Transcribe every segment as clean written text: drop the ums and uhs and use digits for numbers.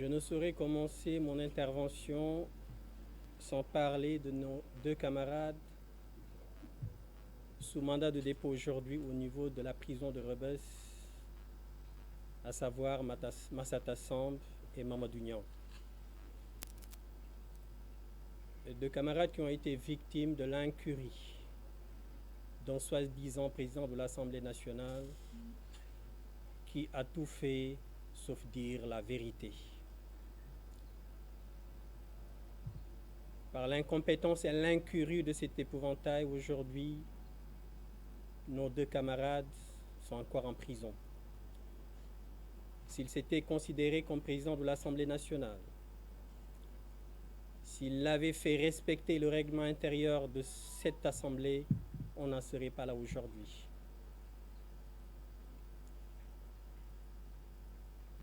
Je ne saurais commencer mon intervention sans parler de nos deux camarades sous mandat de dépôt aujourd'hui au niveau de la prison de Rebeuss, à savoir Massata Samb et Mamadou Niang. Les deux camarades qui ont été victimes de l'incurie d'un soi-disant président de l'Assemblée nationale qui a tout fait sauf dire la vérité. Par l'incompétence et l'incurie de cet épouvantail, aujourd'hui, nos deux camarades sont encore en prison. S'il s'était considéré comme président de l'Assemblée nationale, s'il avait fait respecter le règlement intérieur de cette Assemblée, on n'en serait pas là aujourd'hui.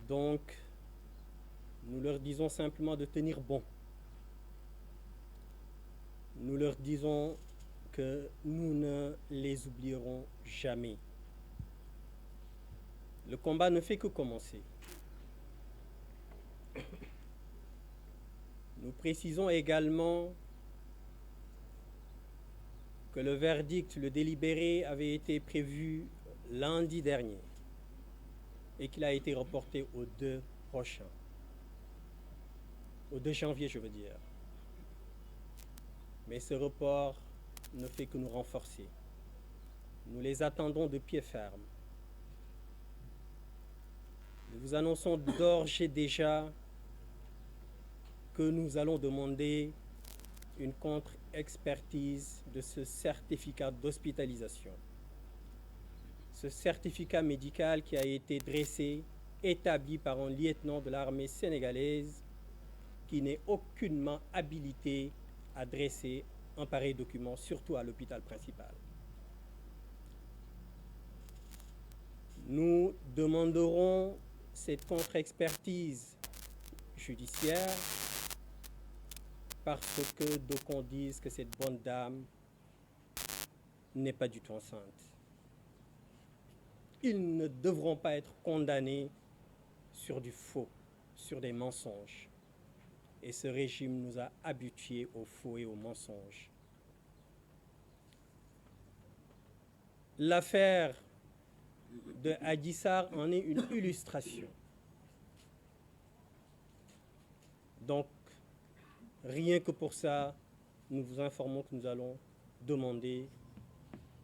Donc, nous leur disons simplement de tenir bon. Nous leur disons que nous ne les oublierons jamais. Le combat ne fait que commencer. Nous précisons également que le verdict, le délibéré, avait été prévu lundi dernier et qu'il a été reporté au 2 prochain. Au 2 janvier, je veux dire. Mais ce report ne fait que nous renforcer. Nous les attendons de pied ferme. Nous vous annonçons d'ores et déjà que nous allons demander une contre-expertise de ce certificat d'hospitalisation. Ce certificat médical qui a été dressé, établi par un lieutenant de l'armée sénégalaise qui n'est aucunement habilité à dresser un pareil document, surtout à l'hôpital principal. Nous demanderons cette contre-expertise judiciaire parce que d'aucuns disent que cette bonne dame n'est pas du tout enceinte. Ils ne devront pas être condamnés sur du faux, sur des mensonges. Et ce régime nous a habitués au faux et aux mensonges. L'affaire de Adji Sarr en est une illustration. Donc, rien que pour ça, nous vous informons que nous allons demander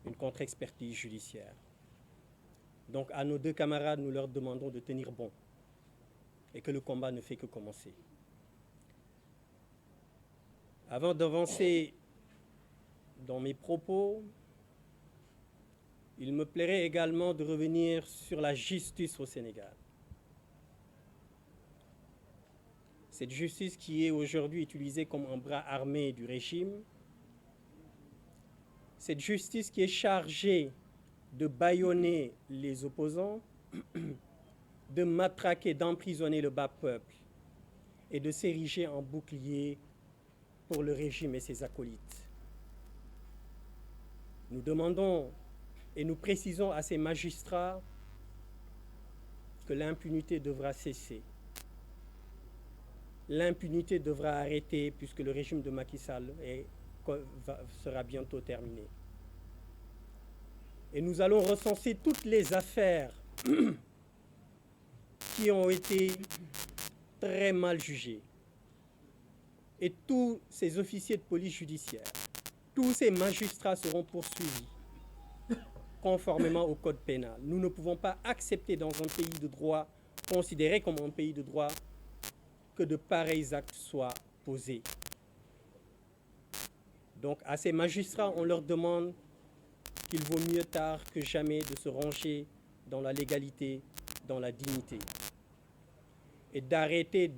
une contre-expertise judiciaire. Donc, à nos deux camarades, nous leur demandons de tenir bon et que le combat ne fait que commencer. Avant d'avancer dans mes propos, il me plairait également de revenir sur la justice au Sénégal. Cette justice qui est aujourd'hui utilisée comme un bras armé du régime, cette justice qui est chargée de bâillonner les opposants, de matraquer, d'emprisonner le bas peuple et de s'ériger en bouclier pour le régime et ses acolytes. Nous demandons et nous précisons à ces magistrats que l'impunité devra cesser. L'impunité devra arrêter puisque le régime de Macky Sall sera bientôt terminé. Et nous allons recenser toutes les affaires qui ont été très mal jugées. Et tous ces officiers de police judiciaire, tous ces magistrats seront poursuivis conformément au code pénal. Nous ne pouvons pas accepter dans un pays de droit, considéré comme un pays de droit, que de pareils actes soient posés. Donc à ces magistrats, on leur demande qu'il vaut mieux tard que jamais de se ranger dans la légalité, dans la dignité, et d'arrêter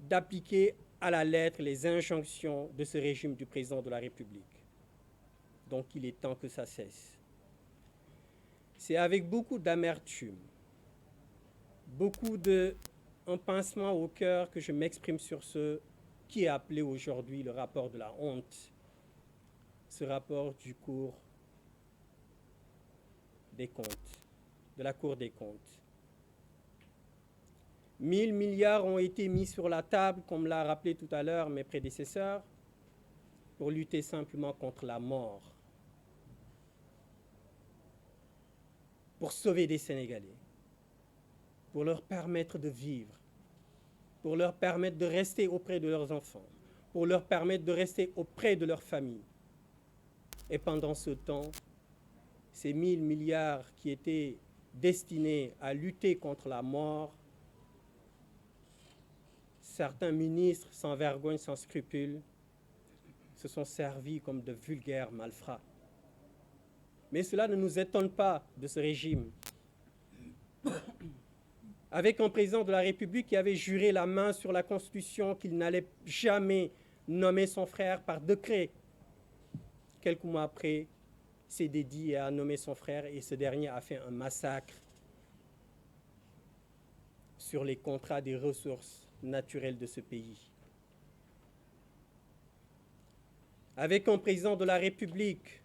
d'appliquer à la lettre les injonctions de ce régime du président de la République. Donc il est temps que ça cesse. C'est avec beaucoup d'amertume, beaucoup un pincement au cœur que je m'exprime sur ce qui est appelé aujourd'hui le rapport de la honte, ce rapport du cours des comptes, de la Cour des comptes. 1 000 milliards ont été mis sur la table, comme l'a rappelé tout à l'heure mes prédécesseurs, pour lutter simplement contre la mort, pour sauver des Sénégalais, pour leur permettre de vivre, pour leur permettre de rester auprès de leurs enfants, pour leur permettre de rester auprès de leur famille. Et pendant ce temps, ces 1 000 milliards qui étaient destinés à lutter contre la mort, certains ministres sans vergogne, sans scrupules, se sont servis comme de vulgaires malfrats. Mais cela ne nous étonne pas de ce régime. Avec un président de la République qui avait juré la main sur la Constitution qu'il n'allait jamais nommer son frère par décret. Quelques mois après, s'est dédié à nommer son frère et ce dernier a fait un massacre sur les contrats des ressources naturelles de ce pays. Avec un président de la République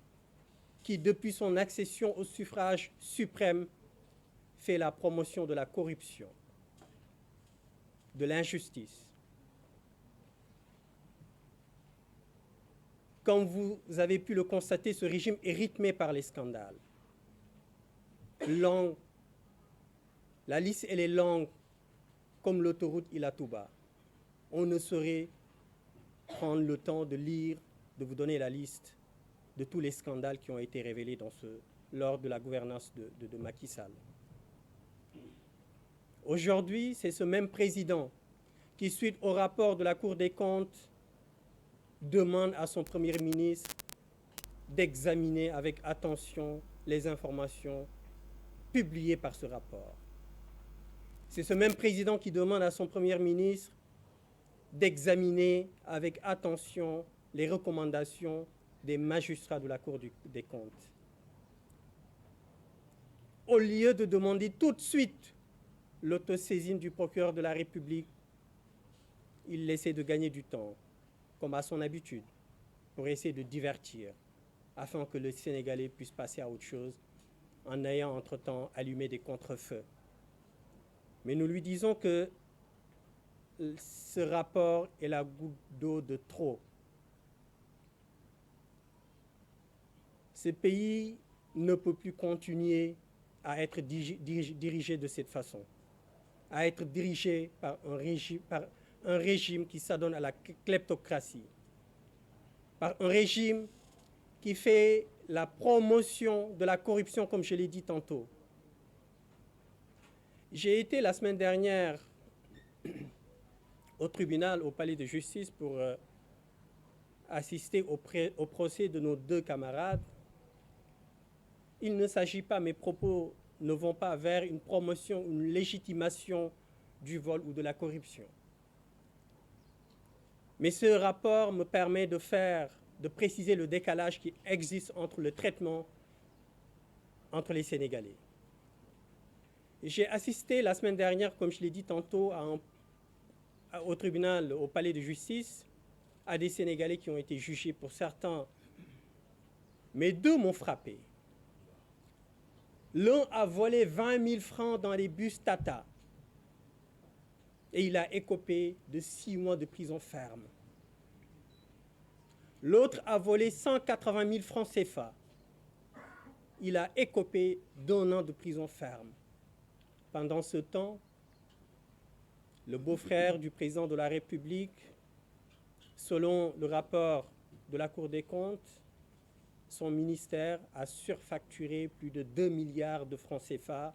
qui, depuis son accession au suffrage suprême, fait la promotion de la corruption, de l'injustice. Comme vous avez pu le constater, ce régime est rythmé par les scandales. La liste, elle est longue, comme l'autoroute Ila Touba. On ne saurait prendre le temps de lire, de vous donner la liste de tous les scandales qui ont été révélés lors de la gouvernance de Macky Sall. Aujourd'hui, c'est ce même président qui, suite au rapport de la Cour des comptes, demande à son Premier ministre d'examiner avec attention les informations publiées par ce rapport. C'est ce même président qui demande à son Premier ministre d'examiner avec attention les recommandations des magistrats de la Cour des comptes. Au lieu de demander tout de suite l'autosaisine du procureur de la République, il essaie de gagner du temps, comme à son habitude, pour essayer de divertir, afin que le Sénégalais puisse passer à autre chose, en ayant entre-temps allumé des contre-feux. Mais nous lui disons que ce rapport est la goutte d'eau de trop. Ce pays ne peut plus continuer à être dirigé de cette façon, à être dirigé par un régime qui s'adonne à la kleptocratie, par un régime qui fait la promotion de la corruption, comme je l'ai dit tantôt. J'ai été la semaine dernière au tribunal, au palais de justice, pour assister au procès de nos deux camarades. Il ne s'agit pas, mes propos ne vont pas vers une promotion, une légitimation du vol ou de la corruption. Mais ce rapport me permet de préciser le décalage qui existe entre le traitement entre les Sénégalais. J'ai assisté la semaine dernière, comme je l'ai dit tantôt, au tribunal, au palais de justice, à des Sénégalais qui ont été jugés pour certains. Mais deux m'ont frappé. L'un a volé 20 000 francs dans les bus Tata et il a écopé de 6 mois de prison ferme. L'autre a volé 180 000 francs CFA. Il a écopé d'1 an de prison ferme. Pendant ce temps, le beau-frère du président de la République, selon le rapport de la Cour des comptes, son ministère a surfacturé plus de 2 milliards de francs CFA.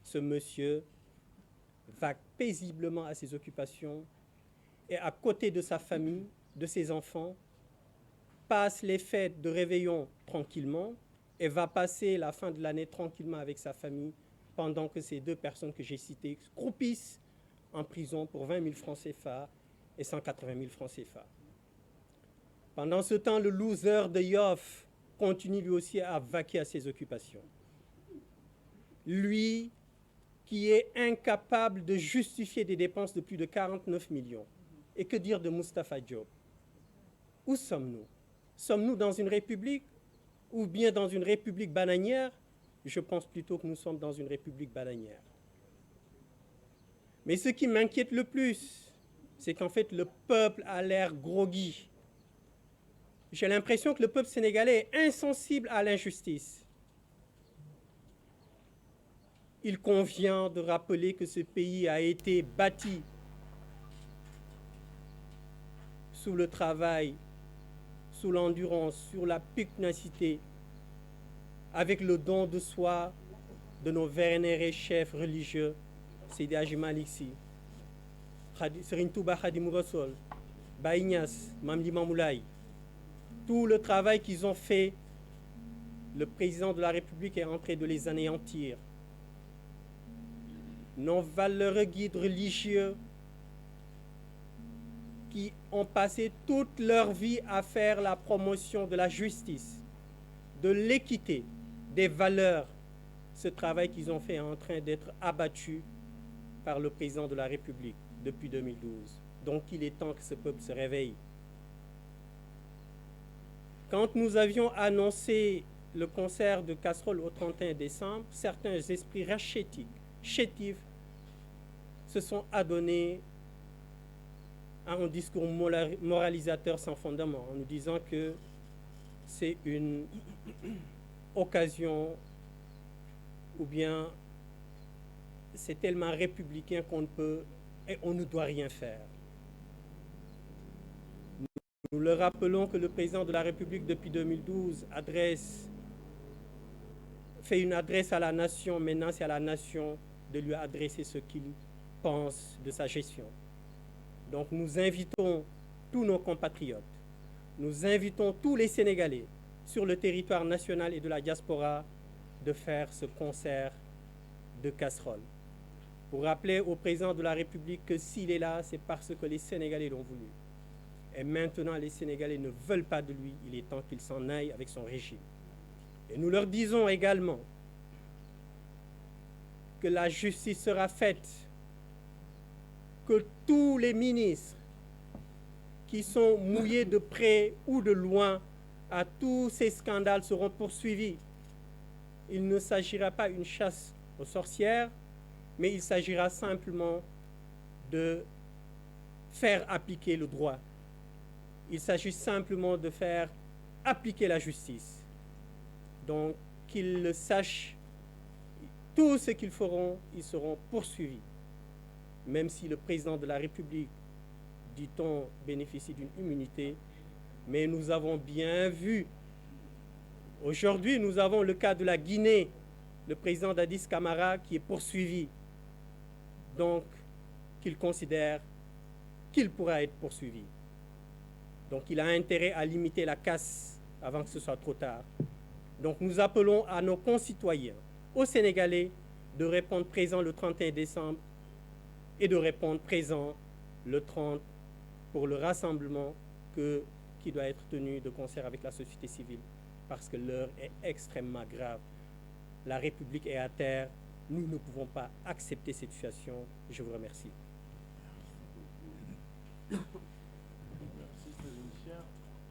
Ce monsieur va paisiblement à ses occupations et à côté de sa famille, de ses enfants, passe les fêtes de réveillon tranquillement et va passer la fin de l'année tranquillement avec sa famille pendant que ces deux personnes que j'ai citées croupissent en prison pour 20 000 francs CFA et 180 000 francs CFA. Pendant ce temps, le loser de Yoff continue lui aussi à vaquer à ses occupations. Lui qui est incapable de justifier des dépenses de plus de 49 millions. Et que dire de Moustapha Diop? Où sommes-nous? Sommes-nous dans une république ou bien dans une république bananière? Je pense plutôt que nous sommes dans une république bananière. Mais ce qui m'inquiète le plus, c'est qu'en fait, le peuple a l'air groggy. J'ai l'impression que le peuple sénégalais est insensible à l'injustice. Il convient de rappeler que ce pays a été bâti sous le travail, sous l'endurance, sur la pugnacité, avec le don de soi de nos vénérés chefs religieux, Seydi Hadji Malick Sy, Serigne Touba Khadimou Rassoul, Baye Niass, Mame Limamou Laye. Tout le travail qu'ils ont fait, le président de la République est en train de les anéantir. Nos valeureux guides religieux qui ont passé toute leur vie à faire la promotion de la justice, de l'équité, des valeurs. Ce travail qu'ils ont fait est en train d'être abattu par le président de la République depuis 2012. Donc il est temps que ce peuple se réveille. Quand nous avions annoncé le concert de casserole au 31 décembre, certains esprits chétifs, se sont adonnés à un discours moralisateur sans fondement, en nous disant que c'est une occasion ou bien c'est tellement républicain qu'on ne peut et on ne doit rien faire. Nous le rappelons que le président de la République depuis 2012 fait une adresse à la nation. Maintenant, c'est à la nation de lui adresser ce qu'il pense de sa gestion. Donc nous invitons tous nos compatriotes, nous invitons tous les Sénégalais sur le territoire national et de la diaspora de faire ce concert de casserole. Pour rappeler au président de la République que s'il est là, c'est parce que les Sénégalais l'ont voulu. Et maintenant, les Sénégalais ne veulent pas de lui. Il est temps qu'il s'en aille avec son régime. Et nous leur disons également que la justice sera faite, que tous les ministres qui sont mouillés de près ou de loin à tous ces scandales seront poursuivis. Il ne s'agira pas d'une chasse aux sorcières, mais il s'agira simplement de faire appliquer le droit. Il s'agit simplement de faire appliquer la justice. Donc, qu'ils le sachent, tout ce qu'ils feront, ils seront poursuivis. Même si le président de la République, dit-on, bénéficie d'une immunité, mais nous avons bien vu. Aujourd'hui, nous avons le cas de la Guinée, le président Dadis Camara qui est poursuivi. Donc, qu'il considère qu'il pourra être poursuivi. Donc, il a intérêt à limiter la casse avant que ce soit trop tard. Donc, nous appelons à nos concitoyens, aux Sénégalais, de répondre présent le 31 décembre et de répondre présent le 30 pour le rassemblement qui doit être tenu de concert avec la société civile, parce que l'heure est extrêmement grave. La République est à terre. Nous ne pouvons pas accepter cette situation. Je vous remercie.